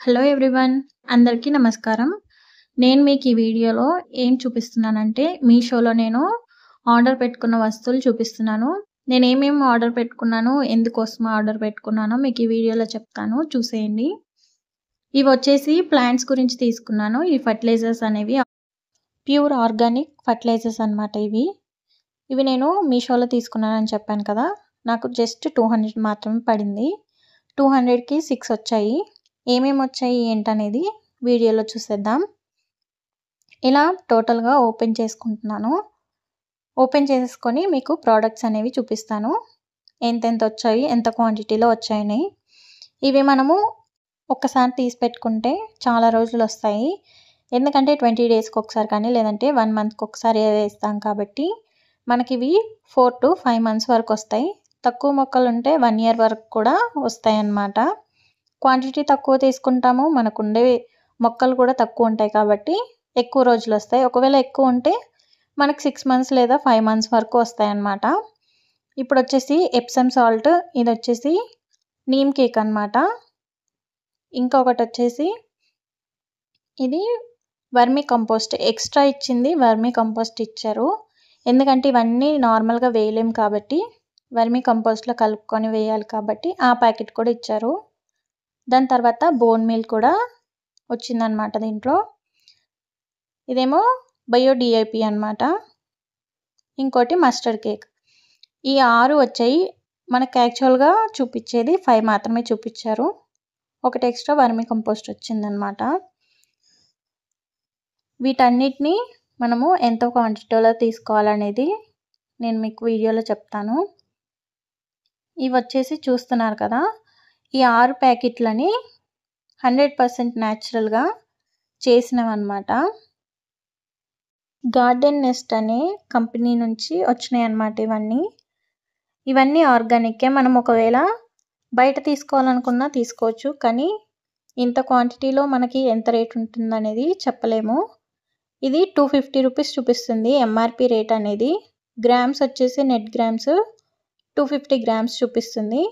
Hello everyone. అందరికీ నమస్కారం. నేను మీకు ఈ వీడియోలో ఏం చూపిస్తున్నానంటే, మీషోలో నేను ఆర్డర్ పెట్టుకున్న వస్తువులు చూపిస్తున్నాను. నేనేమేమి ఆర్డర్ పెట్టుకున్నాను, ఎందుకోసం ఆర్డర్ పెట్టుకున్నానో మీకు ఈ వీడియోలో చెప్తాను. చూసేయండి. ఇవొచ్చేసి ప్లాంట్స్ గురించి తీసుకున్నాను. ఈ ఫర్టిలైజర్స్ అనేవి ప్యూర్ ఆర్గానిక్ ఫర్టిలైజర్స్ అనమాట ఇవి. ఇవి నేను మీషోలో తీసుకున్నానని చెప్పాను కదా! నాకు జస్ట్ 200 మాత్రమే పడింది. 200కి 6 వచ్చాయి. ఏమేమి వచ్చాయి ఏంటనేది వీడియోలో చూసేద్దాం. ఇలా టోటల్‌గా ఓపెన్ చేసుకుంటున్నాను. ఓపెన్ చేసేసుకొని మీకు ప్రోడక్ట్స్ అనేవి చూపిస్తాను. ఎంతెంత వచ్చాయి, ఎంత క్వాంటిటీలో వచ్చాయని. ఇవి మనము ఒక్కసారి తీసి పెట్టుకుంటే చాలా రోజులు వస్తాయి. ఎందుకంటే 20 డేస్‌కి ఒకసారి కానీ లేదంటే 1 మంత్‌కి ఒకసారి వేస్తాం కాబట్టి మనకివి 4 to 5 మంత్స్ వరకు వస్తాయి. తక్కువ మొక్కలుంటే 1 ఇయర్ వరకు కూడా వస్తాయన్నమాట. క్వాంటిటీ తక్కువ తీసుకుంటాము. మనకుండే మొక్కలు కూడా తక్కువ ఉంటాయి కాబట్టి ఎక్కువ రోజులు వస్తాయి. ఒకవేళ ఎక్కువ ఉంటే మనకు 6 మంత్స్ లేదా 5 మంత్స్ వరకు వస్తాయన్నమాట. ఇప్పుడు వచ్చేసి ఎప్సమ్ సాల్ట్, ఇది వచ్చేసి నీమ్ కేక్ అన్నమాట. ఇంకొకటి వచ్చేసి ఇది వర్మీ కంపోస్ట్ ఎక్స్ట్రా ఇచ్చింది. వర్మీ కంపోస్ట్ ఇచ్చారు. ఎందుకంటే ఇవన్నీ నార్మల్గా వేయలేం కాబట్టి వర్మీ కంపోస్ట్లో కలుపుకొని వేయాలి కాబట్టి ఆ ప్యాకెట్ కూడా ఇచ్చారు. దాని తర్వాత బోన్ మీల్ కూడా వచ్చిందనమాట దీంట్లో. ఇదేమో బయో డిఐపి అనమాట. ఇంకోటి మస్టర్డ్ కేక్. ఈ 6 వచ్చాయి. మనకు యాక్చువల్గా చూపించేది 5 మాత్రమే చూపించారు. ఒకటి ఎక్స్ట్రా వర్మీ కంపోస్ట్ వచ్చిందనమాట. వీటన్నిటిని మనము ఎంత క్వాంటిటీలో తీసుకోవాలనేది నేను మీకు వీడియోలో చెప్తాను. ఇవి వచ్చేసి చూస్తున్నారు కదా, ఈ 6 ప్యాకెట్లని 100% న్యాచురల్గా చేసినవన్నమాట. గార్డెన్ నెస్ట్ అనే కంపెనీ నుంచి వచ్చినాయి అన్నమాట ఇవన్నీ ఆర్గానిక్కే. మనం ఒకవేళ బయట తీసుకోవాలనుకున్నా తీసుకోవచ్చు. కానీ ఇంత క్వాంటిటీలో మనకి ఎంత రేట్ ఉంటుందనేది చెప్పలేము. ఇది 250 రూపీస్ చూపిస్తుంది ఎంఆర్పి రేట్ అనేది. గ్రామ్స్ వచ్చేసి నెట్ గ్రామ్స్ 250 గ్రామ్స్ చూపిస్తుంది.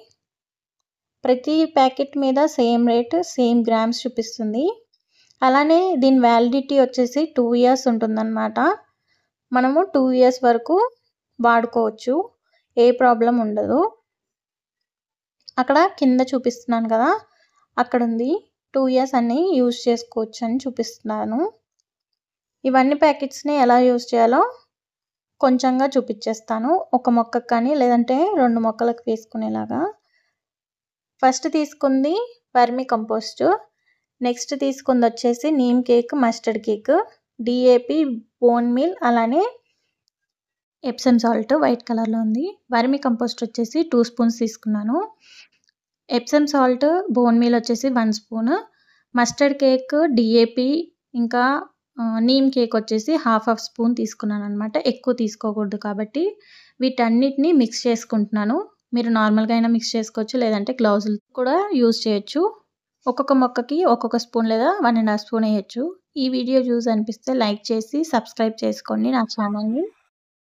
ప్రతి ప్యాకెట్ మీద సేమ్ రేట్, సేమ్ గ్రామ్స్ చూపిస్తుంది. అలానే దీని వ్యాలిడిటీ వచ్చేసి 2 ఇయర్స్ ఉంటుందన్నమాట. మనము 2 ఇయర్స్ వరకు వాడుకోవచ్చు. ఏ ప్రాబ్లం ఉండదు. అక్కడ కింద చూపిస్తున్నాను కదా, అక్కడ ఉంది 2 ఇయర్స్ అన్ని యూజ్ చేసుకోవచ్చు అని చూపిస్తున్నాను. ఇవన్నీ ప్యాకెట్స్ని ఎలా యూజ్ చేయాలో కొంచెంగా చూపించేస్తాను. ఒక మొక్కకు కానీ లేదంటే 2 మొక్కలకు వేసుకునేలాగా. ఫస్ట్ తీసుకుంది వర్మీ కంపోస్ట్, నెక్స్ట్ తీసుకుంది వచ్చేసి neem cake, mustard cake, DAP, bone meal, అలానే ఎప్సమ్ సాల్ట్ వైట్ కలర్లో ఉంది. వర్మీ కంపోస్ట్ వచ్చేసి 2 స్పూన్స్ తీసుకున్నాను. ఎప్సమ్ సాల్ట్, బోన్ మీల్ వచ్చేసి 1 స్పూన్, మస్టర్డ్ కేక్, డిఏపి ఇంకా నీమ్ కేక్ వచ్చేసి హాఫ్ స్పూన్ తీసుకున్నాను అనమాట. ఎక్కువ తీసుకోకూడదు కాబట్టి వీటన్నిటిని మిక్స్ చేసుకుంటున్నాను. మీరు నార్మల్గా అయినా మిక్స్ చేసుకోవచ్చు, లేదంటే గ్లౌజులు కూడా యూజ్ చేయొచ్చు. ఒక్కొక్క మొక్కకి ఒక్కొక్క స్పూన్ లేదా 1.5 స్పూన్ వేయచ్చు. ఈ వీడియో యూజ్ అనిపిస్తే లైక్ చేసి సబ్స్క్రైబ్ చేసుకోండి నా ఛానల్ని.